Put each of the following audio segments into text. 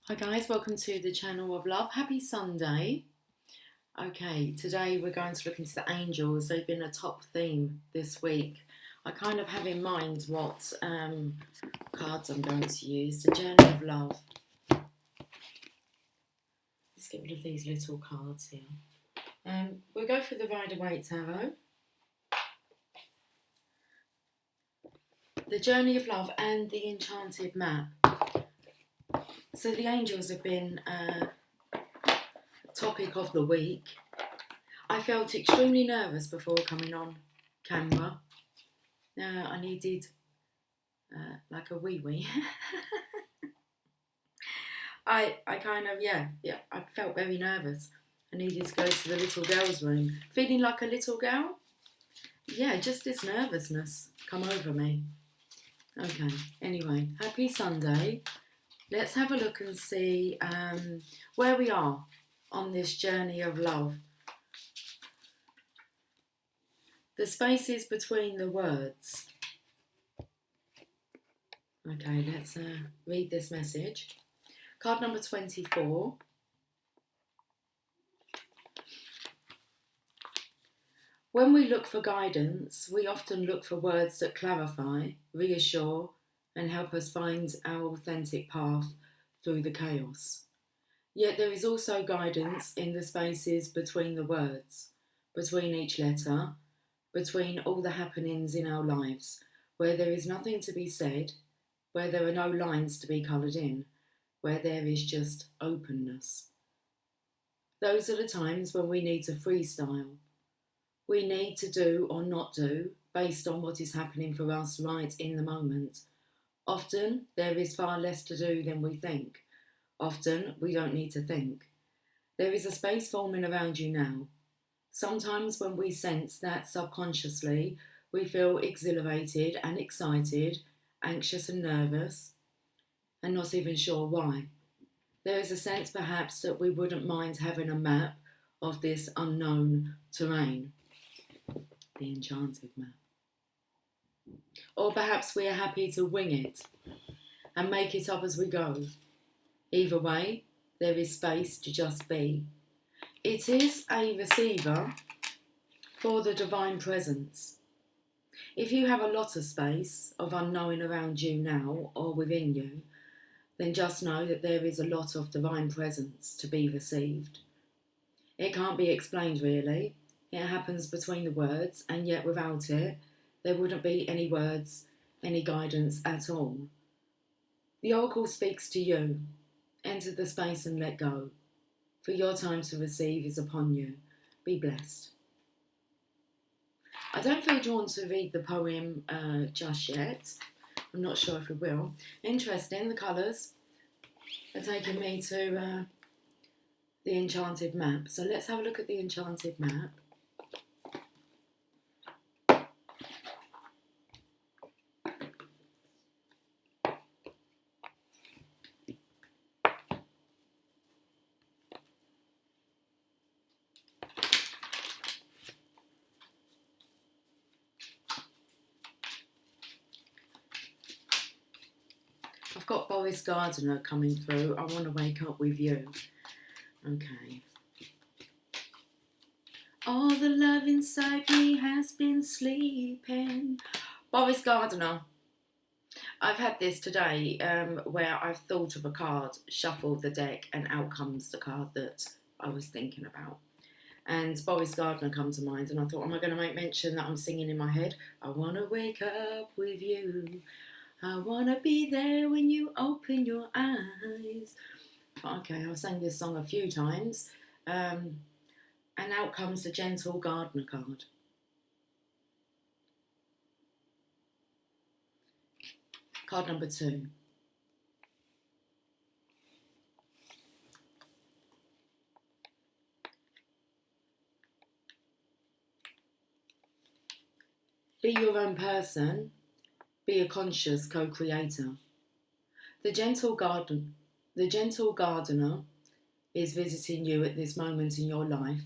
Hi guys, welcome to the channel of love. Happy Sunday. Okay, today we're going to look into the angels. They've been a top theme this week. I kind of have in mind what cards I'm going to use. The Journey of Love. Let's get rid of these little cards here. We'll go for the Rider-Waite Tarot. The Journey of Love and the Enchanted Map. So the angels have been topic of the week. I felt extremely nervous before coming on camera. I needed like a wee. I kind of, I felt very nervous. I needed to go to the little girl's room. Feeling like a little girl? Yeah, just this nervousness come over me. Okay, anyway, happy Sunday. Let's have a look and see where we are on this journey of love. The spaces between the words. Okay, let's read this message. Card number 24. When we look for guidance, we often look for words that clarify, reassure, and help us find our authentic path through the chaos. Yet there is also guidance in the spaces between the words, between each letter, between all the happenings in our lives, where there is nothing to be said, where there are no lines to be coloured in, where there is just openness. Those are the times when we need to freestyle. We need to do or not do based on what is happening for us right in the moment. Often there is far less to do than we think. Often we don't need to think. There is a space forming around you now. Sometimes when we sense that subconsciously, we feel exhilarated and excited, anxious and nervous, and not even sure why. There is a sense perhaps that we wouldn't mind having a map of this unknown terrain. The Enchanted Map. Or perhaps we are happy to wing it and make it up as we go. Either way, there is space to just be. It is a receiver for the divine presence. If you have a lot of space of unknowing around you now or within you, then just know that there is a lot of divine presence to be received. It can't be explained really. It happens between the words, and yet without it, there wouldn't be any words, any guidance at all. The oracle speaks to you. Enter the space and let go. For your time to receive is upon you. Be blessed. I don't feel drawn to read the poem just yet. I'm not sure if we will. Interesting, the colours are taking me to the Enchanted Map. So let's have a look at the Enchanted Map. I've got Boris Gardiner coming through. I want to wake up with you. Okay. All the love inside me has been sleeping. Boris Gardiner. I've had this today where I've thought of a card, shuffled the deck, and out comes the card that I was thinking about. And Boris Gardiner come to mind, and I thought, am I going to make mention that I'm singing in my head? I want to wake up with you. I want to be there when you open your eyes. Okay, I've sang this song a few times. And out comes the Gentle Gardener card. Card number 2. Be your own person. Be a conscious co-creator. The gentle gardener is visiting you at this moment in your life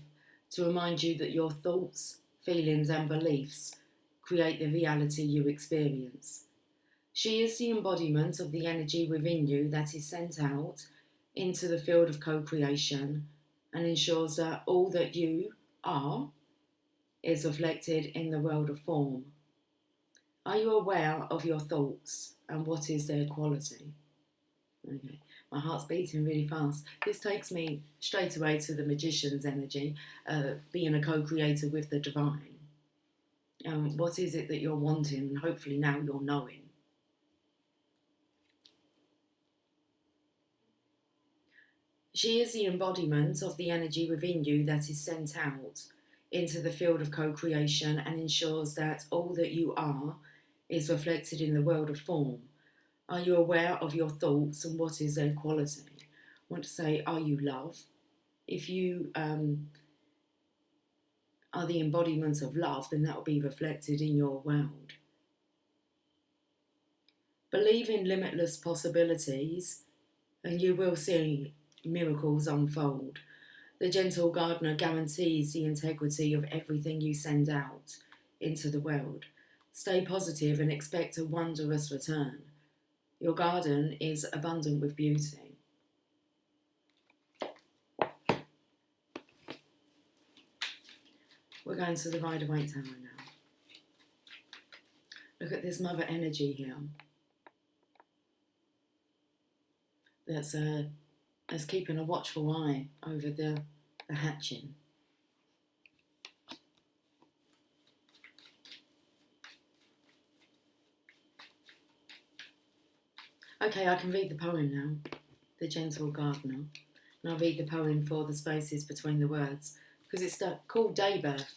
to remind you that your thoughts, feelings and beliefs create the reality you experience. She is the embodiment of the energy within you that is sent out into the field of co-creation and ensures that all that you are is reflected in the world of form. Are you aware of your thoughts and what is their quality? Okay, my heart's beating really fast. This takes me straight away to the magician's energy, being a co-creator with the divine. What is it that you're wanting? And hopefully now you're knowing. She is the embodiment of the energy within you that is sent out into the field of co-creation and ensures that all that you are is reflected in the world of form. Are you aware of your thoughts and what is their quality? I want to say, are you love? If you are the embodiment of love, then that will be reflected in your world. Believe in limitless possibilities and you will see miracles unfold. The gentle gardener guarantees the integrity of everything you send out into the world. Stay positive and expect a wondrous return. Your garden is abundant with beauty. We're going to the Rider-Waite Tower now. Look at this mother energy here. That's keeping a watchful eye over the hatching. Okay, I can read the poem now, The Gentle Gardener. And I'll read the poem for the spaces between the words, because it's called Daybirth.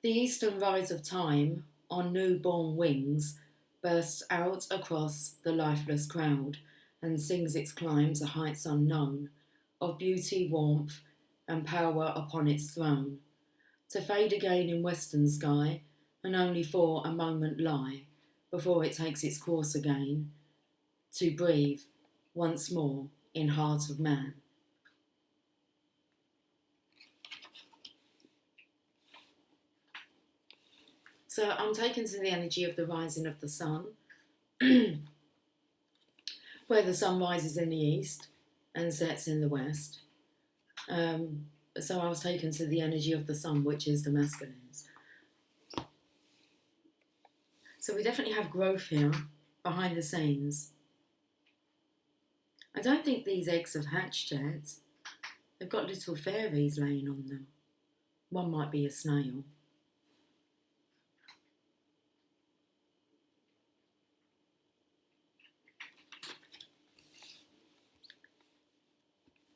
The eastern rise of time, on newborn wings, bursts out across the lifeless crowd and sings its climb to heights unknown, of beauty, warmth, and power upon its throne, to fade again in western sky, and only for a moment lie, before it takes its course again, to breathe once more in heart of man. So I'm taken to the energy of the rising of the sun, where the sun rises in the east and sets in the west. So I was taken to the energy of the sun, which is the masculines. So we definitely have growth here behind the scenes. I don't think these eggs have hatched yet. They've got little fairies laying on them. One might be a snail.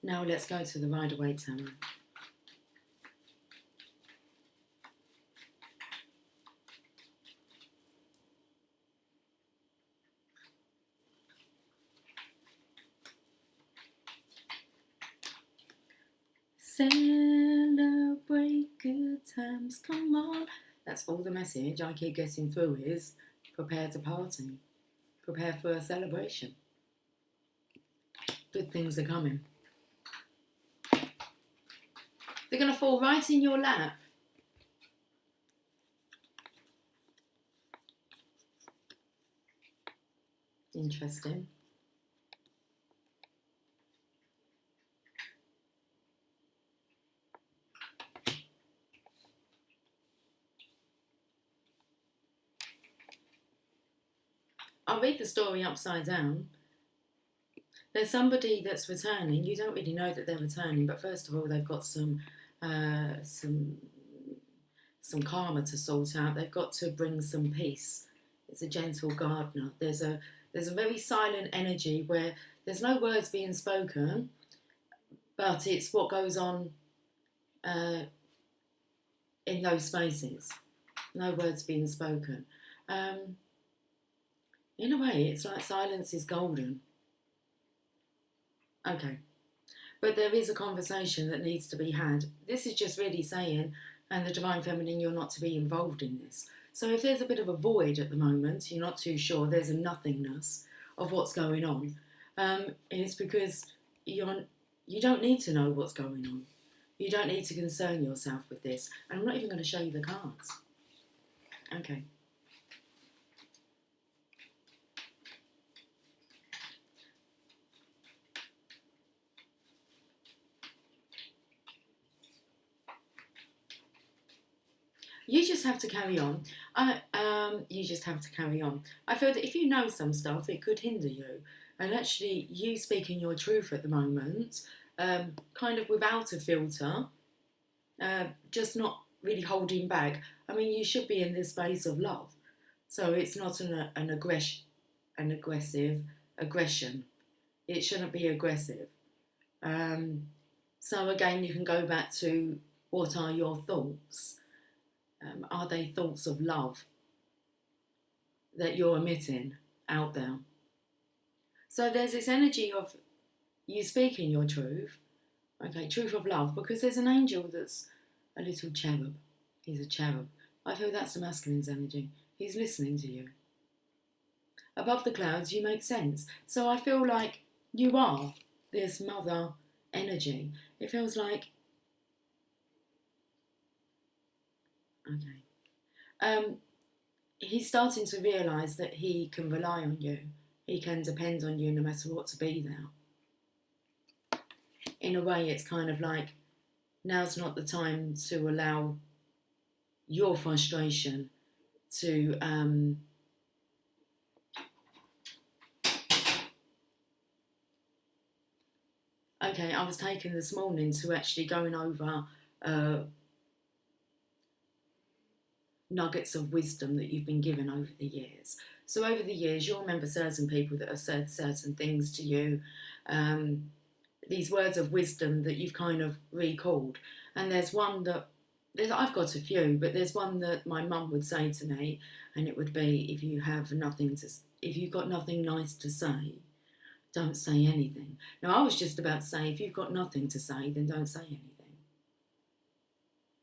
Now let's go to the Rider-Waite Tower. Celebrate good times, come on. That's all the message I keep getting through is prepare to party. Prepare for a celebration. Good things are coming. They're going to fall right in your lap. Interesting. I'll read the story upside down. There's somebody that's returning. You don't really know that they're returning, but first of all, they've got some karma to sort out. They've got to bring some peace. It's a gentle gardener. There's a very silent energy where there's no words being spoken, but it's what goes on in those spaces. No words being spoken. In a way, it's like silence is golden. Okay. But there is a conversation that needs to be had. This is just really saying, and the Divine Feminine, you're not to be involved in this. So if there's a bit of a void at the moment, you're not too sure, there's a nothingness of what's going on, it's because you don't need to know what's going on. You don't need to concern yourself with this. And I'm not even going to show you the cards. Okay. You just have to carry on. You just have to carry on. I feel that if you know some stuff, it could hinder you. And actually, you speaking your truth at the moment, kind of without a filter, just not really holding back. I mean, you should be in this space of love. So it's not an aggressive aggression. It shouldn't be aggressive. So again, you can go back to what are your thoughts? Are they thoughts of love that you're emitting out there? So there's this energy of you speaking your truth, okay, truth of love, because there's an angel that's a little cherub. He's a cherub. I feel that's the masculine's energy. He's listening to you. Above the clouds, you make sense. So I feel like you are this mother energy. It feels like, okay. He's starting to realise that he can rely on you. He can depend on you no matter what to be there. In a way, it's kind of like, now's not the time to allow your frustration to okay, I was taken this morning to actually going over nuggets of wisdom that you've been given over the years. So over the years, you'll remember certain people that have said certain things to you, these words of wisdom that you've kind of recalled. And there's one that, I've got a few, but there's one that my mum would say to me, and it would be, if you've got nothing nice to say, don't say anything. Now, I was just about to say, if you've got nothing to say, then don't say anything.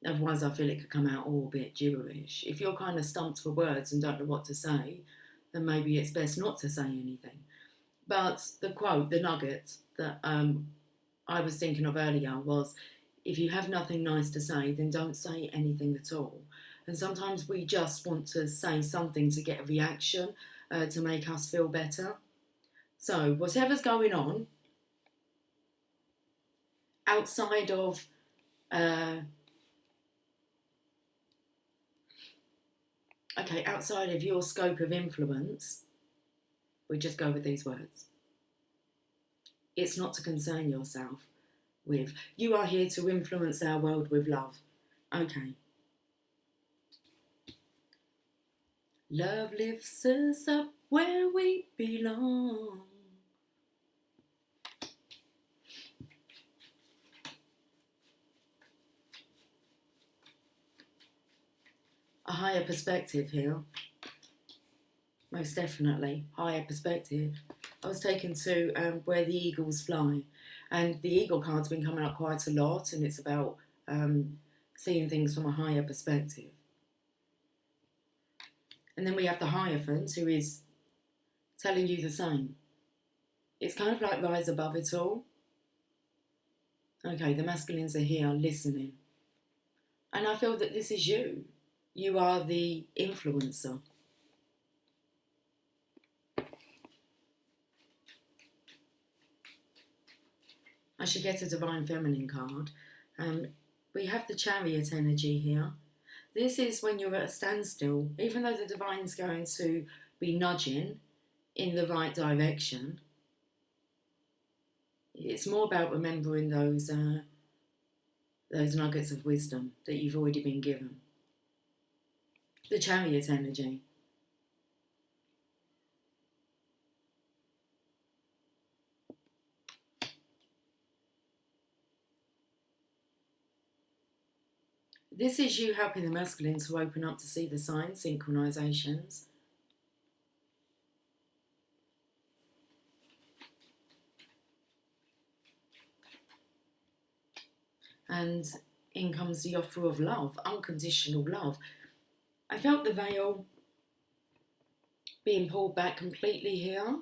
Otherwise, I feel it could come out all a bit gibberish. If you're kind of stumped for words and don't know what to say, then maybe it's best not to say anything. But the quote, the nugget that I was thinking of earlier was, if you have nothing nice to say, then don't say anything at all. And sometimes we just want to say something to get a reaction, to make us feel better. So whatever's going on outside of outside of your scope of influence, we just go with these words. It's not to concern yourself with. You are here to influence our world with love. Okay. Love lifts us up where we belong. A higher perspective here. Most definitely, higher perspective. I was taken to Where the Eagles Fly, and the eagle card's been coming up quite a lot, and it's about seeing things from a higher perspective. And then we have the Hierophant, who is telling you the same. It's kind of like rise above it all. Okay, the masculines are here listening. And I feel that this is you. You are the influencer. I should get a Divine Feminine card. We have the Chariot energy here. This is when you're at a standstill. Even though the Divine's going to be nudging in the right direction, it's more about remembering those nuggets of wisdom that you've already been given. The Chariot energy. This is you helping the masculine to open up to see the signs, synchronizations. And in comes the offer of love, unconditional love. I felt the veil being pulled back completely here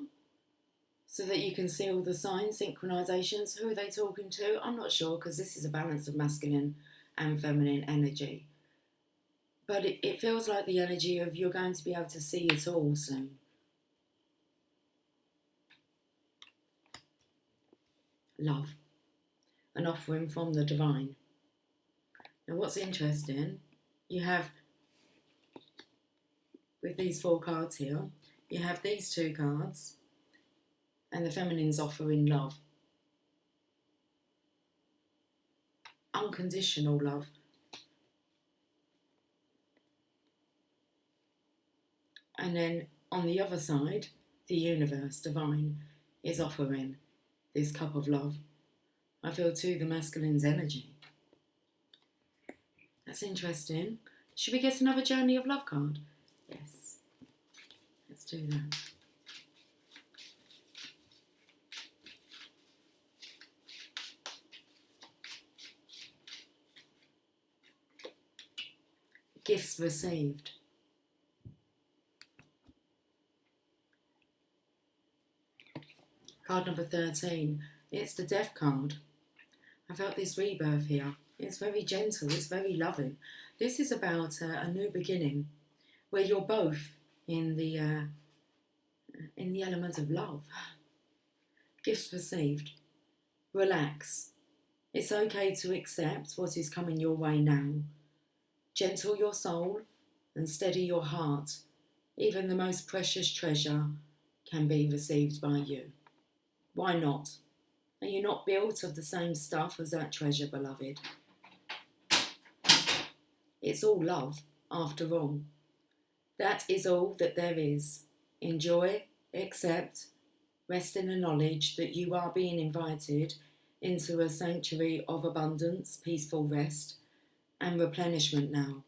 so that you can see all the signs, synchronizations. Who are they talking to? I'm not sure, because this is a balance of masculine and feminine energy. But it feels like the energy of you're going to be able to see it all soon. Love. An offering from the divine. Now what's interesting, you have with these 4 cards here. You have these 2 cards, and the feminine's offering love. Unconditional love. And then on the other side, the universe, divine, is offering this cup of love. I feel too the masculine's energy. That's interesting. Should we get another Journey of Love card? Yes. Let's do that. Gifts received. Card number 13. It's the Death card. I felt this rebirth here. It's very gentle, it's very loving. This is about a new beginning where you're both in the element of love. Gifts received. Relax. It's okay to accept what is coming your way now. Gentle your soul and steady your heart. Even the most precious treasure can be received by you. Why not? Are you not built of the same stuff as that treasure, beloved? It's all love, after all. That is all that there is. Enjoy, accept, rest in the knowledge that you are being invited into a sanctuary of abundance, peaceful rest, and replenishment now.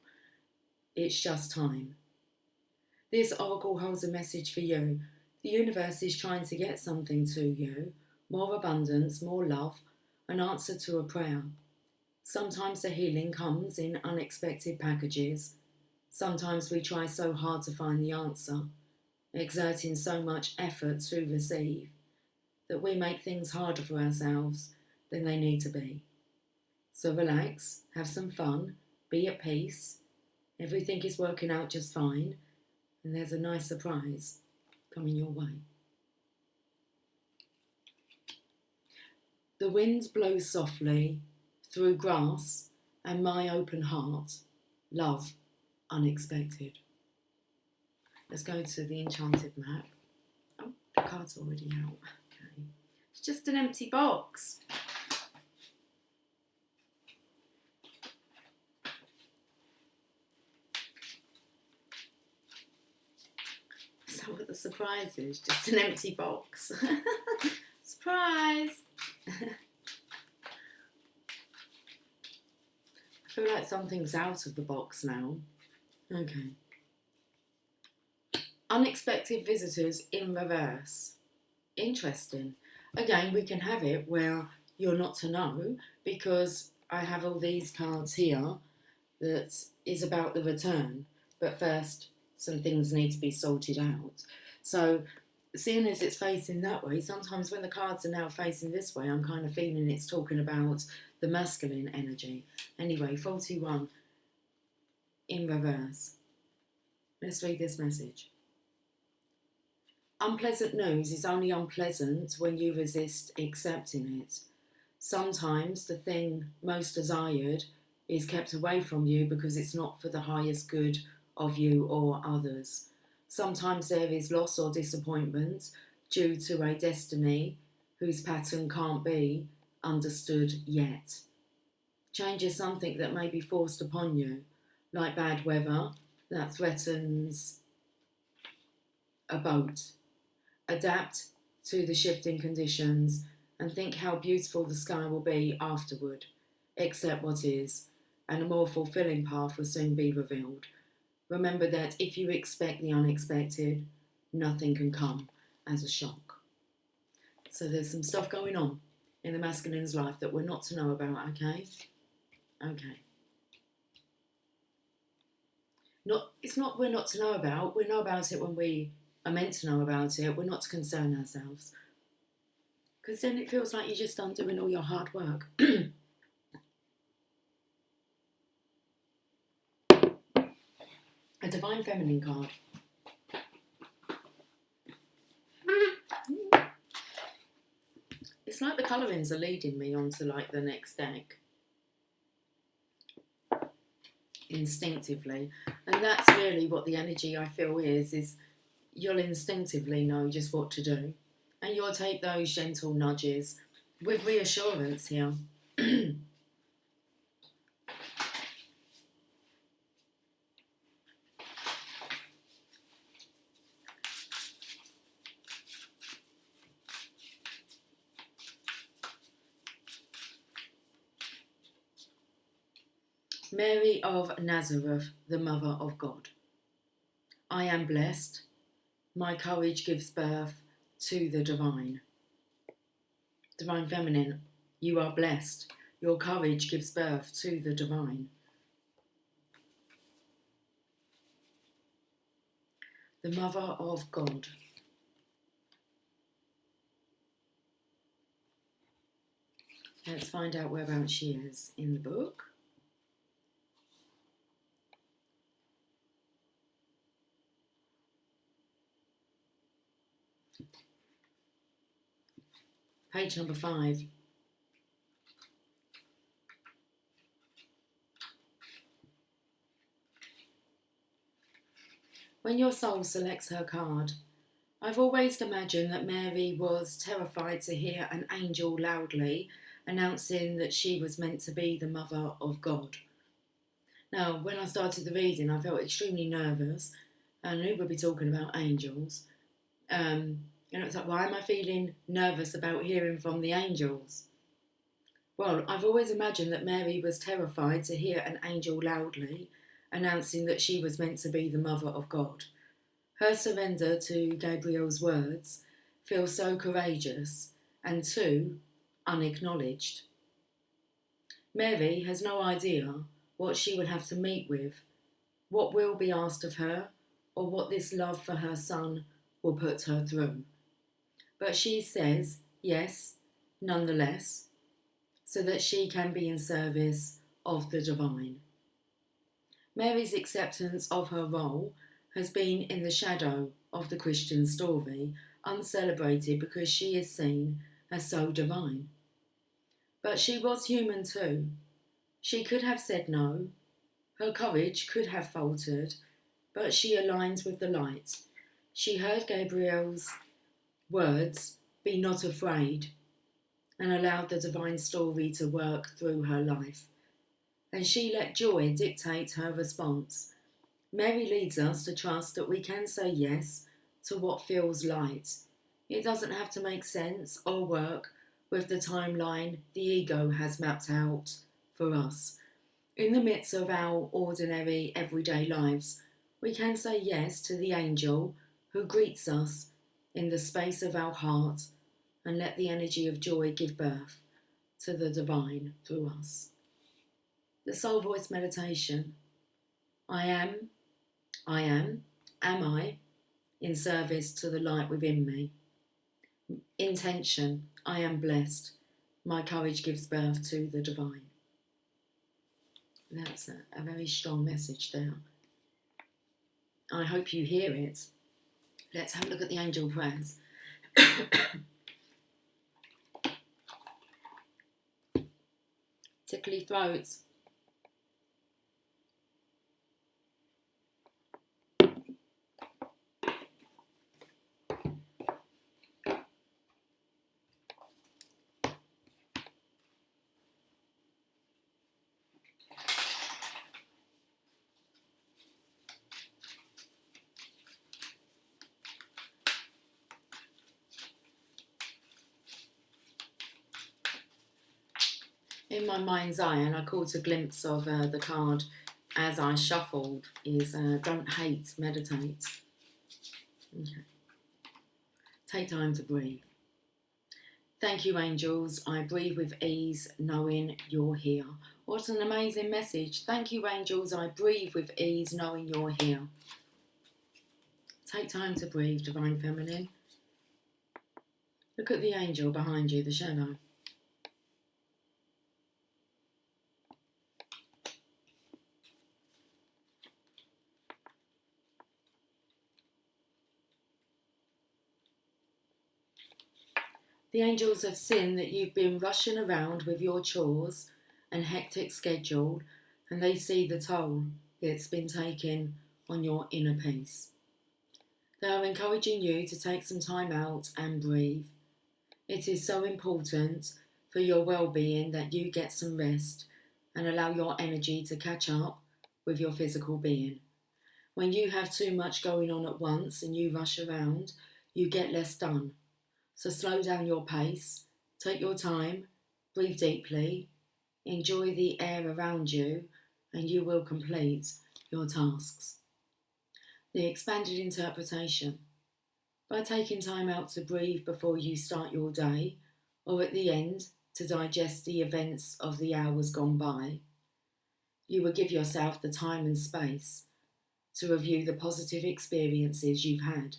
It's just time. This oracle holds a message for you. The universe is trying to get something to you. More abundance, more love, an answer to a prayer. Sometimes the healing comes in unexpected packages. Sometimes we try so hard to find the answer, exerting so much effort to receive, that we make things harder for ourselves than they need to be. So relax, have some fun, be at peace. Everything is working out just fine, and there's a nice surprise coming your way. The wind blows softly through grass and my open heart. Love, unexpected. Let's go to the enchanted map. Oh, the card's already out. Okay. It's just an empty box. So what the surprise is? Just an empty box. Surprise! I feel like something's out of the box now. Okay. Unexpected visitors in reverse. Interesting. Again, we can have it where you're not to know, because I have all these cards here that is about the return. But first, some things need to be sorted out. So, seeing as it's facing that way, sometimes when the cards are now facing this way, I'm kind of feeling it's talking about the masculine energy. Anyway, 41 in reverse. Let's read this message. Unpleasant news is only unpleasant when you resist accepting it. Sometimes the thing most desired is kept away from you because it's not for the highest good of you or others. Sometimes there is loss or disappointment due to a destiny whose pattern can't be understood yet. Change is something that may be forced upon you, like bad weather that threatens a boat. Adapt to the shifting conditions and think how beautiful the sky will be afterward. Accept what is, and a more fulfilling path will soon be revealed. Remember that if you expect the unexpected, nothing can come as a shock. So there's some stuff going on in the masculine's life that we're not to know about, okay? Okay. It's not we're not to know about. We know about it when we are meant to know about it. We're not to concern ourselves. Because then it feels like you're just undoing all your hard work. A Divine Feminine card. It's like the colourings are leading me onto like the next deck. instinctively. And that's really what the energy I feel is you'll instinctively know just what to do. And you'll take those gentle nudges with reassurance here. Mary of Nazareth, the Mother of God. I am blessed. My courage gives birth to the divine. Divine Feminine, you are blessed. Your courage gives birth to the divine. The Mother of God. Let's find out whereabouts she is in the book. Page number 5. When your soul selects her card, I've always imagined that Mary was terrified to hear an angel loudly announcing that she was meant to be the Mother of God. Now, when I started the reading, I felt extremely nervous, and I knew we'd be talking about angels. And it was like, why am I feeling nervous about hearing from the angels? Well, I've always imagined that Mary was terrified to hear an angel loudly announcing that she was meant to be the Mother of God. Her surrender to Gabriel's words feels so courageous and too unacknowledged. Mary has no idea what she will have to meet with, what will be asked of her, or what this love for her son will put her through. But she says yes, nonetheless, so that she can be in service of the divine. Mary's acceptance of her role has been in the shadow of the Christian story, uncelebrated because she is seen as so divine. But she was human too. She could have said no, her courage could have faltered, but she aligns with the light. She heard Gabriel's words, "Be not afraid," and allowed the divine story to work through her life. And she let joy dictate her response. Mary leads us to trust that we can say yes to what feels light. It doesn't have to make sense or work with the timeline the ego has mapped out for us. In the midst of our ordinary, everyday lives, we can say yes to the angel who greets us in the space of our heart and let the energy of joy give birth to the divine through us. The Soul Voice Meditation. Am I, in service to the light within me? Intention, I am blessed. My courage gives birth to the divine. That's a very strong message there. I hope you hear it. Let's have a look at the angel prayers. Tickly throats. In my mind's eye, and I caught a glimpse of the card as I shuffled, is don't hate, meditate. Okay. Take time to breathe. Thank you, angels. I breathe with ease, knowing you're here. What an amazing message. Thank you, angels. I breathe with ease, knowing you're here. Take time to breathe, Divine Feminine. Look at the angel behind you, the shadow. The angels have seen that you've been rushing around with your chores and hectic schedule, and they see the toll. it's been taking on your inner peace. They are encouraging you to take some time out and breathe. It is so important for your well-being that you get some rest and allow your energy to catch up with your physical being. When you have too much going on at once and you rush around, you get less done. So slow down your pace, take your time, breathe deeply, enjoy the air around you, and you will complete your tasks. The expanded interpretation. By taking time out to breathe before you start your day, or at the end to digest the events of the hours gone by, you will give yourself the time and space to review the positive experiences you've had.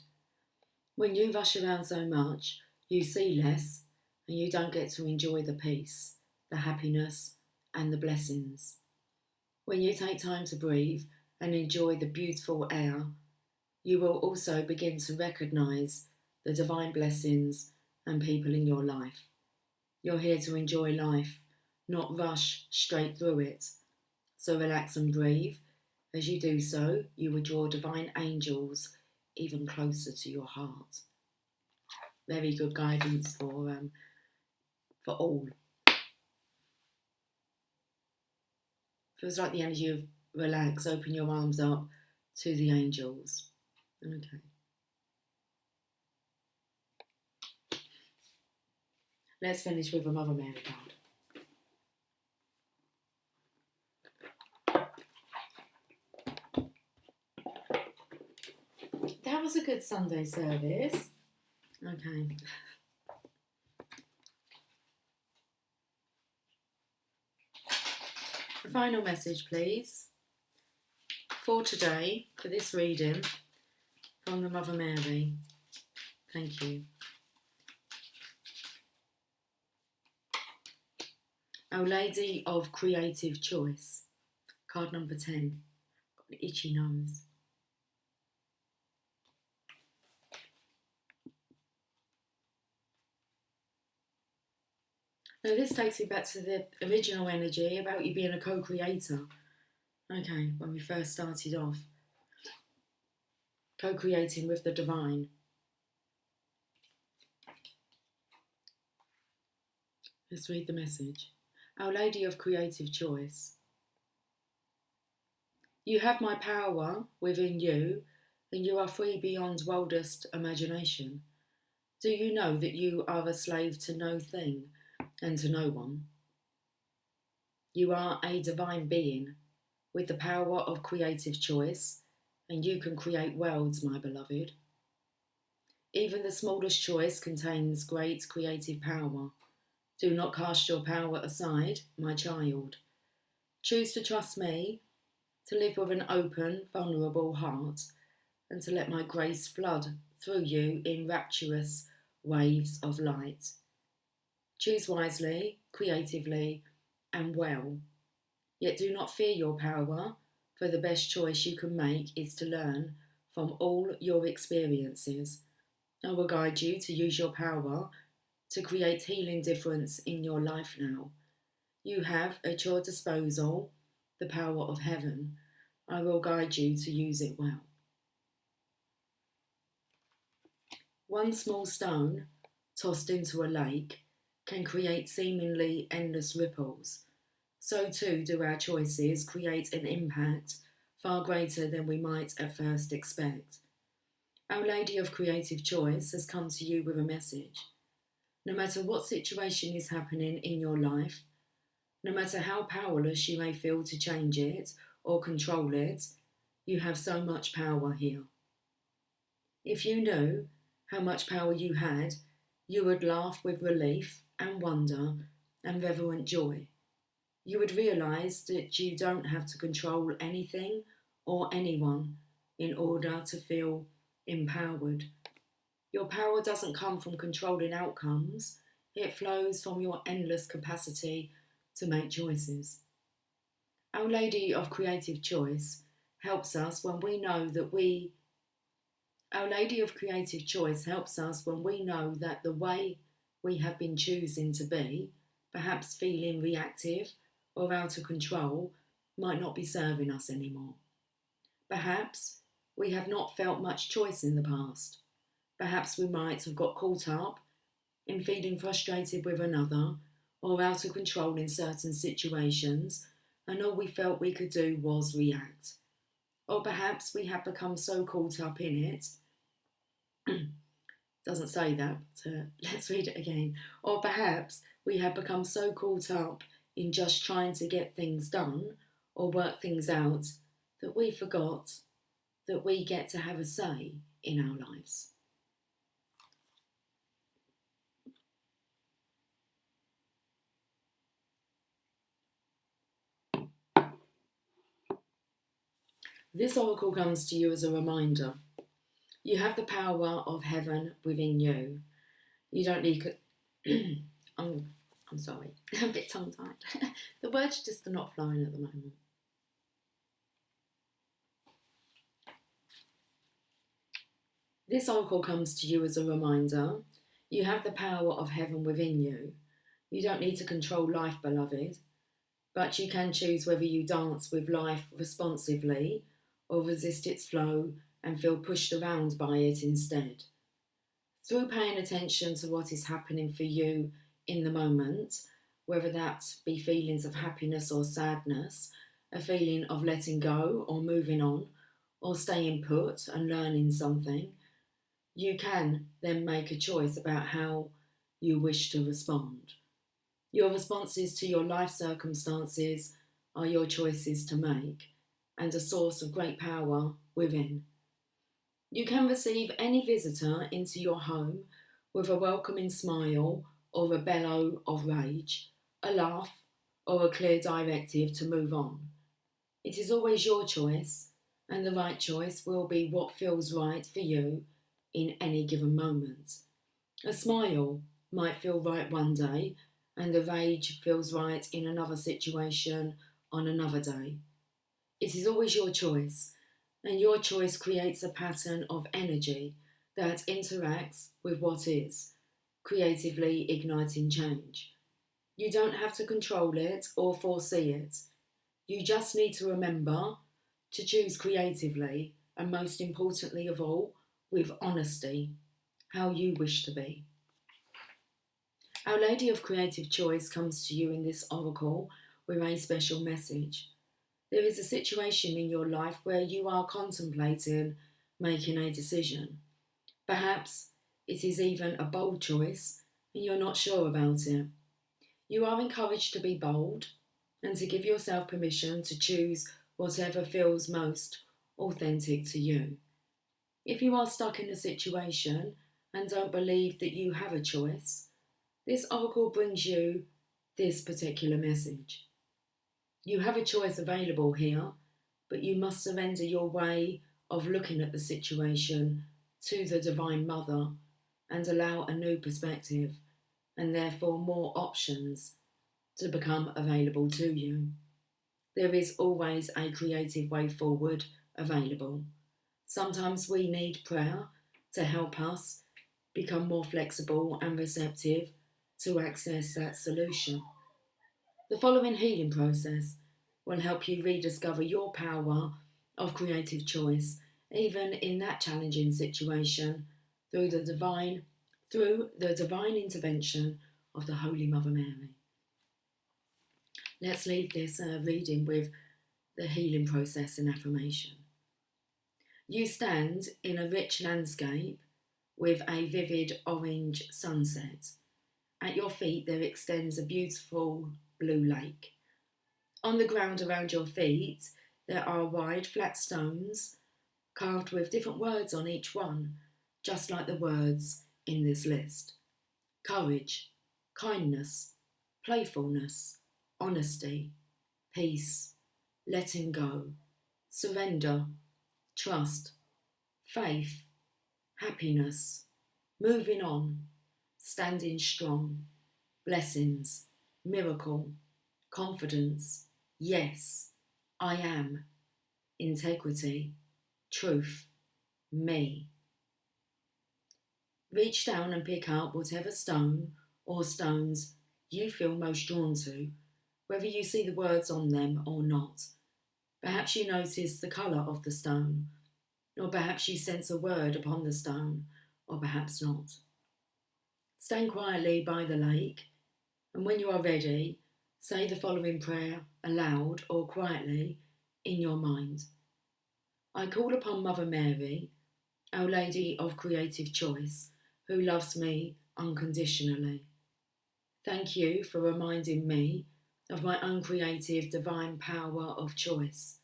When you rush around so much, you see less and you don't get to enjoy the peace, the happiness, and the blessings. When you take time to breathe and enjoy the beautiful air, you will also begin to recognise the divine blessings and people in your life. You're here to enjoy life, not rush straight through it. So relax and breathe. As you do so, you will draw divine angels even closer to your heart. Very good guidance for all. Feels like the energy of relax, open your arms up to the angels. Okay. Let's finish with a Mother Mary card. That was a good Sunday service. Okay. The final message, please, for today, for this reading from the Mother Mary. Thank you. Our Lady of Creative Choice. Card number 10. Got an itchy nose. Now this takes me back to the original energy about you being a co-creator. Okay, when we first started off. Co-creating with the divine. Let's read the message. Our Lady of Creative Choice. You have my power within you, and you are free beyond wildest imagination. Do you know that you are a slave to no thing and to no one? You are a divine being with the power of creative choice, and you can create worlds, my beloved. Even the smallest choice contains great creative power. Do not cast your power aside, my child. Choose to trust me, to live with an open, vulnerable heart, and to let my grace flood through you in rapturous waves of light. Choose wisely, creatively, and well. Yet do not fear your power, for the best choice you can make is to learn from all your experiences. I will guide you to use your power to create healing difference in your life now. You have at your disposal the power of heaven. I will guide you to use it well. One small stone tossed into a lake can create seemingly endless ripples. So too do our choices create an impact far greater than we might at first expect. Our Lady of Creative Choice has come to you with a message. No matter what situation is happening in your life, no matter how powerless you may feel to change it or control it, you have so much power here. If you knew how much power you had, you would laugh with relief and wonder and reverent joy. You would realise that you don't have to control anything or anyone in order to feel empowered. Your power doesn't come from controlling outcomes, it flows from your endless capacity to make choices. Our Lady of Creative Choice helps us when we know that Our Lady of Creative Choice helps us when we know that the way we have been choosing to be, perhaps feeling reactive or out of control, might not be serving us anymore. Perhaps we have not felt much choice in the past. Perhaps we might have got caught up in feeling frustrated with another or out of control in certain situations, and all we felt we could do was react. Or perhaps we have become so caught up in it. Doesn't say that, but let's read it again. Or perhaps we have become so caught up in just trying to get things done or work things out that we forgot that we get to have a say in our lives. This oracle comes to you as a reminder. You have the power of heaven within you. You don't need... I'm sorry, I'm a bit tongue-tied. The words just are not flowing at the moment. This oracle comes to you as a reminder. You have the power of heaven within you. You don't need to control life, beloved, but you can choose whether you dance with life responsively or resist its flow and feel pushed around by it instead. Through paying attention to what is happening for you in the moment, whether that be feelings of happiness or sadness, a feeling of letting go or moving on, or staying put and learning something, you can then make a choice about how you wish to respond. Your responses to your life circumstances are your choices to make and a source of great power within. You can receive any visitor into your home with a welcoming smile or a bellow of rage, a laugh or a clear directive to move on. It is always your choice, and the right choice will be what feels right for you in any given moment. A smile might feel right one day, and the rage feels right in another situation on another day. It is always your choice, and your choice creates a pattern of energy that interacts with what is, creatively igniting change. You don't have to control it or foresee it. You just need to remember to choose creatively, and most importantly of all, with honesty, how you wish to be. Our Lady of Creative Choice comes to you in this oracle with a special message. There is a situation in your life where you are contemplating making a decision. Perhaps it is even a bold choice and you're not sure about it. You are encouraged to be bold and to give yourself permission to choose whatever feels most authentic to you. If you are stuck in a situation and don't believe that you have a choice, this oracle brings you this particular message. You have a choice available here, but you must surrender your way of looking at the situation to the Divine Mother and allow a new perspective and therefore more options to become available to you. There is always a creative way forward available. Sometimes we need prayer to help us become more flexible and receptive to access that solution. The following healing process will help you rediscover your power of creative choice, even in that challenging situation, through the divine intervention of the Holy Mother Mary. Let's leave this reading with the healing process and affirmation. You stand in a rich landscape with a vivid orange sunset. At your feet there extends a beautiful blue lake. On the ground around your feet there are wide flat stones carved with different words on each one, just like the words in this list. Courage, kindness, playfulness, honesty, peace, letting go, surrender, trust, faith, happiness, moving on, standing strong, blessings, miracle, confidence, yes, I am, integrity, truth, me. Reach down and pick up whatever stone or stones you feel most drawn to, whether you see the words on them or not. Perhaps you notice the colour of the stone, or perhaps you sense a word upon the stone, or perhaps not. Stand quietly by the lake, and when you are ready, say the following prayer aloud or quietly in your mind. I call upon Mother Mary, Our Lady of Creative Choice, who loves me unconditionally. Thank you for reminding me of my uncreative divine power of choice.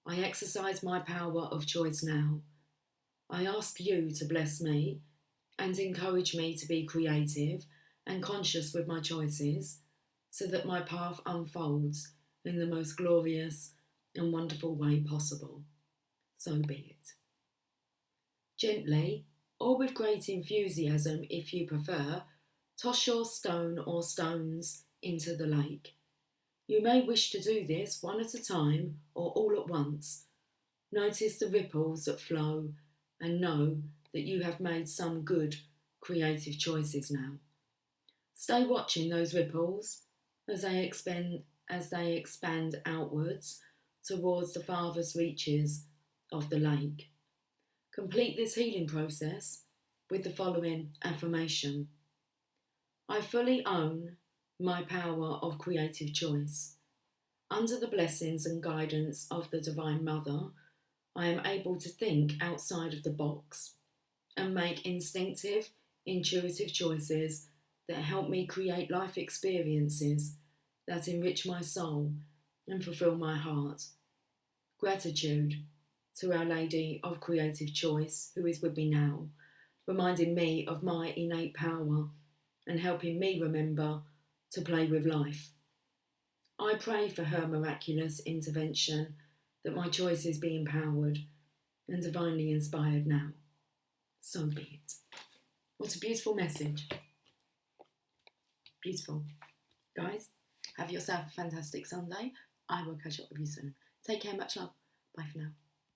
I exercise my power of choice now. I ask you to bless me and encourage me to be creative and conscious with my choices so that my path unfolds in the most glorious and wonderful way possible. So be it. Gently, or with great enthusiasm if you prefer, toss your stone or stones into the lake. You may wish to do this one at a time or all at once. Notice the ripples that flow and know that you have made some good creative choices now. Stay watching those ripples as they expand outwards towards the farthest reaches of the lake. Complete this healing process with the following affirmation. I fully own my power of creative choice. Under the blessings and guidance of the Divine Mother, I am able to think outside of the box and make instinctive, intuitive choices that help me create life experiences that enrich my soul and fulfill my heart. Gratitude to Our Lady of Creative Choice, who is with me now, reminding me of my innate power and helping me remember to play with life. I pray for her miraculous intervention that my choices be empowered and divinely inspired now. So be it. What a beautiful message. Beautiful. Guys, have yourself a fantastic Sunday. I will catch up with you soon. Take care, much love. Bye for now.